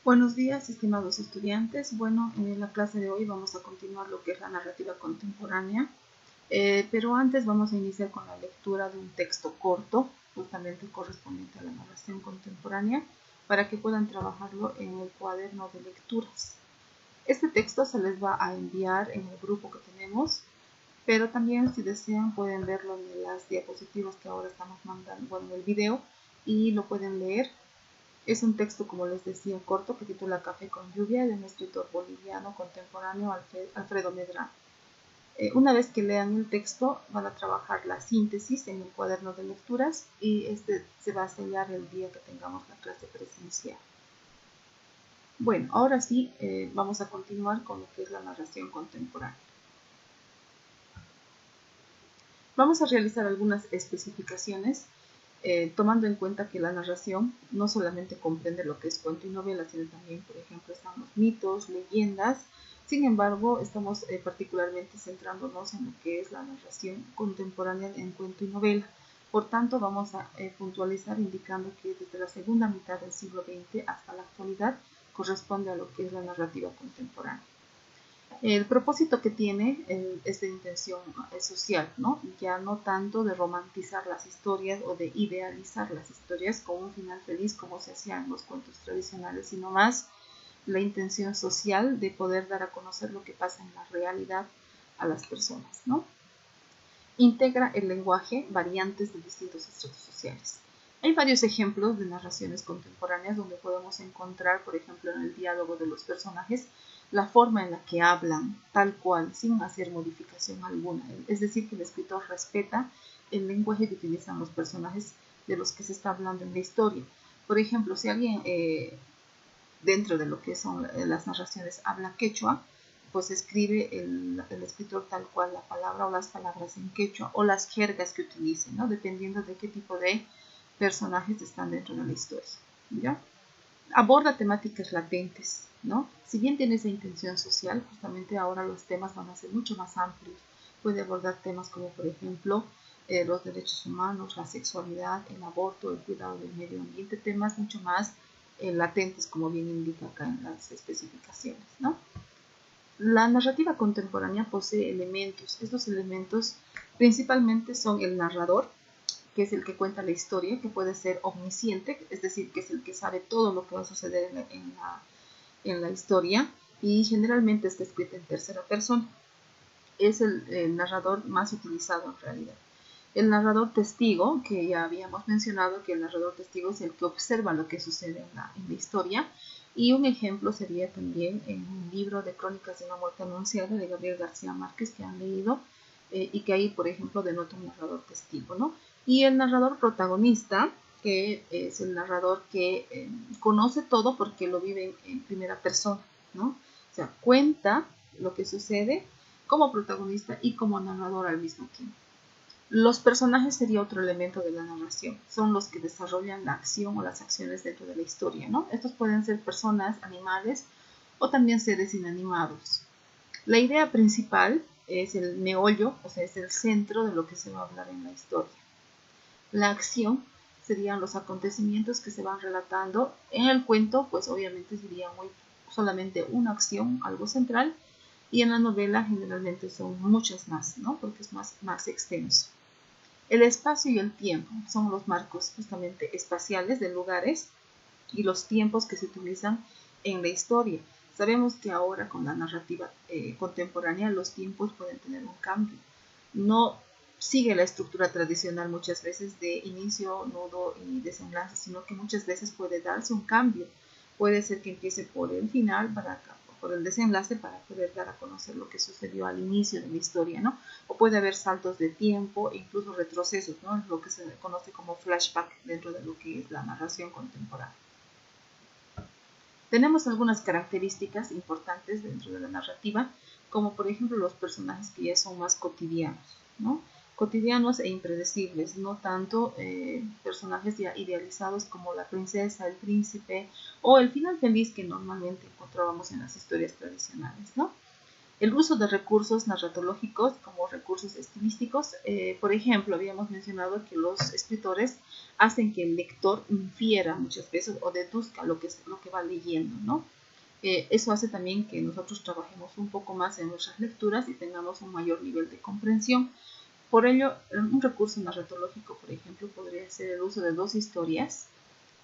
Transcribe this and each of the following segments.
Buenos días, estimados estudiantes. Bueno, en la clase de hoy vamos a continuar lo que es la narrativa contemporánea, pero antes vamos a iniciar con la lectura de un texto corto, justamente correspondiente a la narración contemporánea, para que puedan trabajarlo en el cuaderno de lecturas. Este texto se les va a enviar en el grupo que tenemos, pero también si desean pueden verlo en las diapositivas que ahora estamos mandando, bueno, en el video, y lo pueden leer. Es un texto, como les decía, corto que titula Café con lluvia, de un escritor boliviano contemporáneo, Alfredo Medrano. Una vez que lean el texto, van a trabajar la síntesis en el cuaderno de lecturas y este se va a sellar el día que tengamos la clase presencial. Bueno, ahora sí, vamos a continuar con lo que es la narración contemporánea. Vamos a realizar algunas especificaciones tomando en cuenta que la narración no solamente comprende lo que es cuento y novela, sino también, por ejemplo, están los mitos, leyendas. Sin embargo, estamos particularmente centrándonos en lo que es la narración contemporánea en cuento y novela. Por tanto, vamos a puntualizar indicando que desde la segunda mitad del siglo XX hasta la actualidad corresponde a lo que es la narrativa contemporánea. El propósito que tiene es de intención social, ¿no? Ya no tanto de romantizar las historias o de idealizar las historias con un final feliz como se hacía en los cuentos tradicionales, sino más la intención social de poder dar a conocer lo que pasa en la realidad a las personas, ¿no? Integra el lenguaje variantes de distintos estratos sociales. Hay varios ejemplos de narraciones contemporáneas donde podemos encontrar, por ejemplo, en el diálogo de los personajes, la forma en la que hablan, tal cual, sin hacer modificación alguna. Es decir, que el escritor respeta el lenguaje que utilizan los personajes de los que se está hablando en la historia. Por ejemplo, si alguien dentro de lo que son las narraciones habla quechua, pues escribe el escritor tal cual la palabra o las palabras en quechua o las jergas que utilice, ¿no? Dependiendo de qué tipo de personajes están dentro de la historia, ¿ya? Aborda temáticas latentes, ¿no? Si bien tiene esa intención social, justamente ahora los temas van a ser mucho más amplios. Puede abordar temas como, por ejemplo, los derechos humanos, la sexualidad, el aborto, el cuidado del medio ambiente, temas mucho más latentes, como bien indica acá en las especificaciones, ¿no? La narrativa contemporánea posee elementos. Estos elementos principalmente son el narrador, que es el que cuenta la historia, que puede ser omnisciente, es decir, que es el que sabe todo lo que va a suceder en la historia, y generalmente está escrita en tercera persona. Es el narrador más utilizado en realidad. El narrador testigo, que ya habíamos mencionado que el narrador testigo es el que observa lo que sucede en la historia, y un ejemplo sería también en un libro de Crónicas de una muerte anunciada de Gabriel García Márquez que han leído, y que ahí, por ejemplo, denota un narrador testigo, ¿no? Y el narrador protagonista, que es el narrador que conoce todo porque lo vive en primera persona, ¿no? O sea, cuenta lo que sucede como protagonista y como narrador al mismo tiempo. Los personajes sería otro elemento de la narración, son los que desarrollan la acción o las acciones dentro de la historia, ¿no? Estos pueden ser personas, animales o también seres inanimados. La idea principal es el meollo, o sea, es el centro de lo que se va a hablar en la historia. La acción serían los acontecimientos que se van relatando. En el cuento, pues obviamente sería solamente una acción, algo central, y en la novela generalmente son muchas más, ¿no? Porque es más extenso. El espacio y el tiempo son los marcos justamente espaciales de lugares y los tiempos que se utilizan en la historia. Sabemos que ahora con la narrativa contemporánea los tiempos pueden tener un cambio. No sigue la estructura tradicional muchas veces de inicio, nudo y desenlace, sino que muchas veces puede darse un cambio. Puede ser que empiece por el final por el desenlace para poder dar a conocer lo que sucedió al inicio de la historia, ¿no? O puede haber saltos de tiempo e incluso retrocesos, ¿no? Lo que se conoce como flashback dentro de lo que es la narración contemporánea. Tenemos algunas características importantes dentro de la narrativa, como por ejemplo los personajes que ya son más cotidianos, ¿no? Cotidianos e impredecibles, no tanto personajes ya idealizados como la princesa, el príncipe o el final feliz que normalmente encontrábamos en las historias tradicionales, ¿no? El uso de recursos narratológicos como recursos estilísticos, por ejemplo, habíamos mencionado que los escritores hacen que el lector infiera muchas veces o deduzca lo que va leyendo, ¿no? Eso hace también que nosotros trabajemos un poco más en nuestras lecturas y tengamos un mayor nivel de comprensión. Por ello, un recurso narratológico, por ejemplo, podría ser el uso de dos historias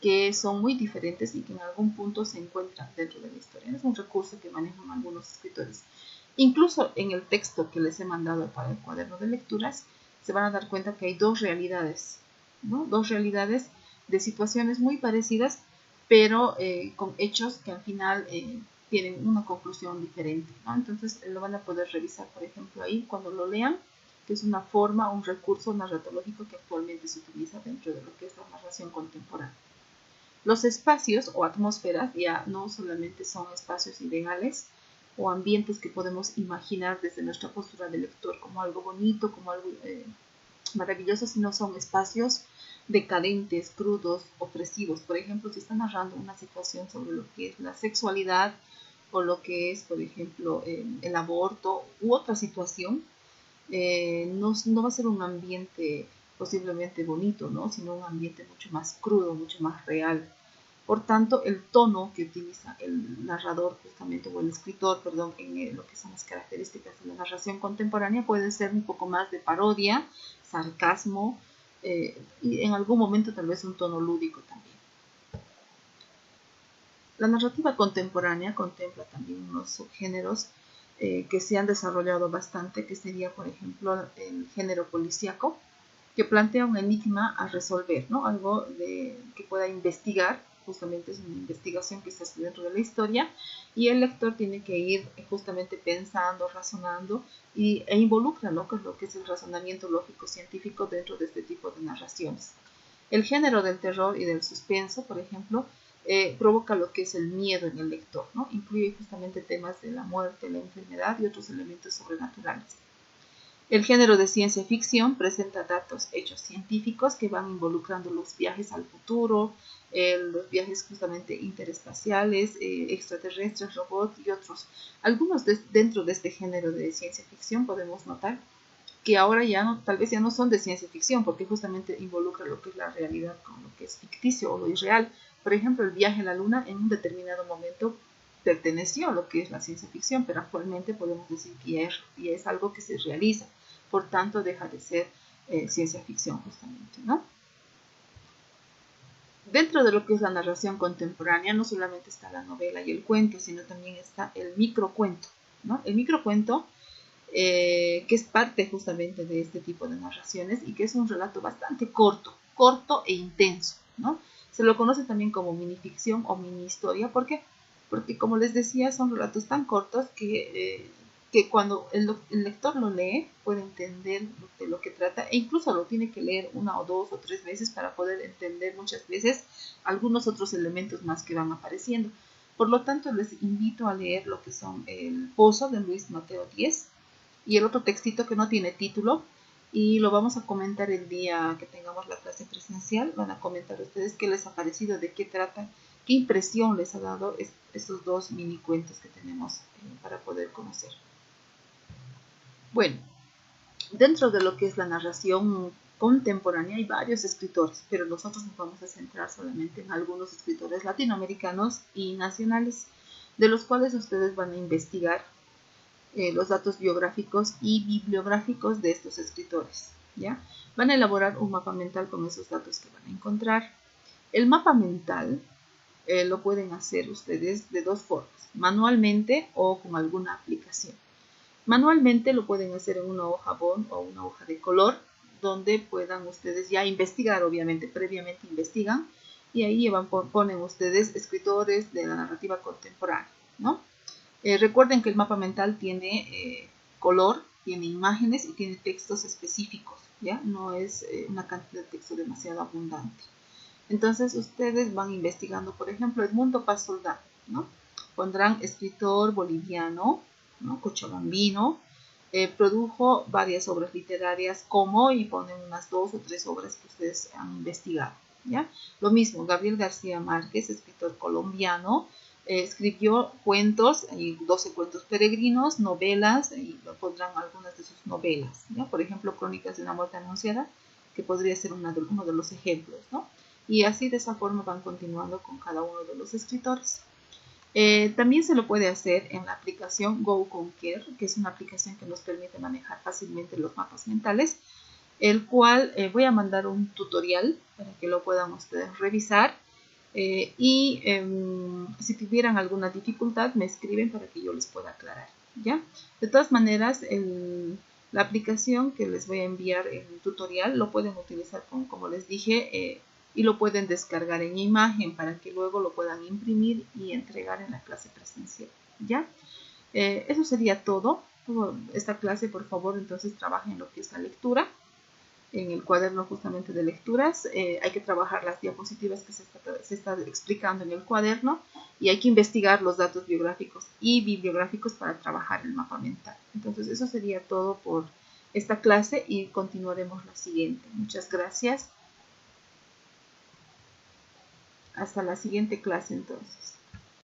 que son muy diferentes y que en algún punto se encuentran dentro de la historia. Es un recurso que manejan algunos escritores. Incluso en el texto que les he mandado para el cuaderno de lecturas, se van a dar cuenta que hay dos realidades, ¿no? Dos realidades de situaciones muy parecidas, pero con hechos que al final tienen una conclusión diferente, ¿no? Entonces lo van a poder revisar, por ejemplo, ahí cuando lo lean, que es una forma, un recurso narratológico que actualmente se utiliza dentro de lo que es la narración contemporánea. Los espacios o atmósferas ya no solamente son espacios ideales o ambientes que podemos imaginar desde nuestra postura de lector como algo bonito, como algo maravilloso, sino son espacios decadentes, crudos, opresivos. Por ejemplo, si está narrando una situación sobre lo que es la sexualidad o lo que es, por ejemplo, el aborto u otra situación, no va a ser un ambiente posiblemente bonito, ¿no? Sino un ambiente mucho más crudo, mucho más real. Por tanto, el tono que utiliza el narrador justamente, o el escritor, perdón, en lo que son las características de la narración contemporánea puede ser un poco más de parodia, sarcasmo y en algún momento tal vez un tono lúdico también. La narrativa contemporánea contempla también unos subgéneros que se han desarrollado bastante, que sería, por ejemplo, el género policíaco, que plantea un enigma a resolver, ¿no? Algo que pueda investigar, justamente es una investigación que se hace dentro de la historia, y el lector tiene que ir justamente pensando, razonando, e involucra, ¿no? Lo que es el razonamiento lógico científico dentro de este tipo de narraciones. El género del terror y del suspenso, por ejemplo, provoca lo que es el miedo en el lector, ¿no? Incluye justamente temas de la muerte, la enfermedad y otros elementos sobrenaturales. El género de ciencia ficción presenta datos, hechos científicos que van involucrando los viajes al futuro, los viajes justamente interespaciales, extraterrestres, robots y otros. Algunos dentro de este género de ciencia ficción podemos notar que ahora ya no, tal vez ya no son de ciencia ficción, porque justamente involucra lo que es la realidad con lo que es ficticio o lo irreal. Por ejemplo, el viaje a la luna en un determinado momento perteneció a lo que es la ciencia ficción, pero actualmente podemos decir que ya es algo que se realiza, por tanto deja de ser ciencia ficción justamente, ¿no? Dentro de lo que es la narración contemporánea no solamente está la novela y el cuento, sino también está el microcuento, ¿no? El microcuento que es parte justamente de este tipo de narraciones y que es un relato bastante corto e intenso, ¿no? Se lo conoce también como minificción o mini historia, ¿por qué? Porque como les decía, son relatos tan cortos que cuando el lector lo lee puede entender de lo que trata e incluso lo tiene que leer una o dos o tres veces para poder entender muchas veces algunos otros elementos más que van apareciendo. Por lo tanto, les invito a leer lo que son El Pozo de Luis Mateo Díez y el otro textito que no tiene título y lo vamos a comentar el día que tengamos la clase presencial. Van a comentar ustedes qué les ha parecido, de qué tratan, qué impresión les ha dado estos dos mini cuentos que tenemos para poder conocer. Bueno, dentro de lo que es la narración contemporánea hay varios escritores, pero nosotros nos vamos a centrar solamente en algunos escritores latinoamericanos y nacionales, de los cuales ustedes van a investigar los datos biográficos y bibliográficos de estos escritores, ¿ya? Van a elaborar un mapa mental con esos datos que van a encontrar. El mapa mental lo pueden hacer ustedes de dos formas, manualmente o con alguna aplicación. Manualmente lo pueden hacer en una hoja bond o una hoja de color, donde puedan ustedes ya investigar, obviamente, previamente investigan, y ahí ponen ustedes escritores de la narrativa contemporánea, ¿no? Recuerden que el mapa mental tiene color, tiene imágenes y tiene textos específicos, ¿ya? No es una cantidad de texto demasiado abundante. Entonces ustedes van investigando, por ejemplo, Edmundo Paz Soldán, ¿no? Pondrán escritor boliviano, ¿no? Cochabambino, produjo varias obras literarias como, y ponen unas 2 o 3 obras que ustedes han investigado, ¿ya? Lo mismo, Gabriel García Márquez, escritor colombiano, escribió cuentos, 12 cuentos peregrinos, novelas, y pondrán algunas de sus novelas, ¿ya? Por ejemplo, Crónicas de una muerte anunciada, que podría ser uno de los ejemplos, ¿no? Y así de esa forma van continuando con cada uno de los escritores. También se lo puede hacer en la aplicación Go Conquer, que es una aplicación que nos permite manejar fácilmente los mapas mentales, el cual voy a mandar un tutorial para que lo puedan ustedes revisar. Si tuvieran alguna dificultad me escriben para que yo les pueda aclarar, ¿ya? De todas maneras, la aplicación que les voy a enviar en el tutorial lo pueden utilizar como les dije, y lo pueden descargar en imagen para que luego lo puedan imprimir y entregar en la clase presencial, ¿ya? Eso sería todo. Esta clase, por favor, entonces trabajen en lo que es la lectura, en el cuaderno justamente de lecturas. Hay que trabajar las diapositivas que se está explicando en el cuaderno, y hay que investigar los datos biográficos y bibliográficos para trabajar el mapa mental. Entonces eso sería todo por esta clase y continuaremos la siguiente. Muchas gracias. Hasta la siguiente clase entonces.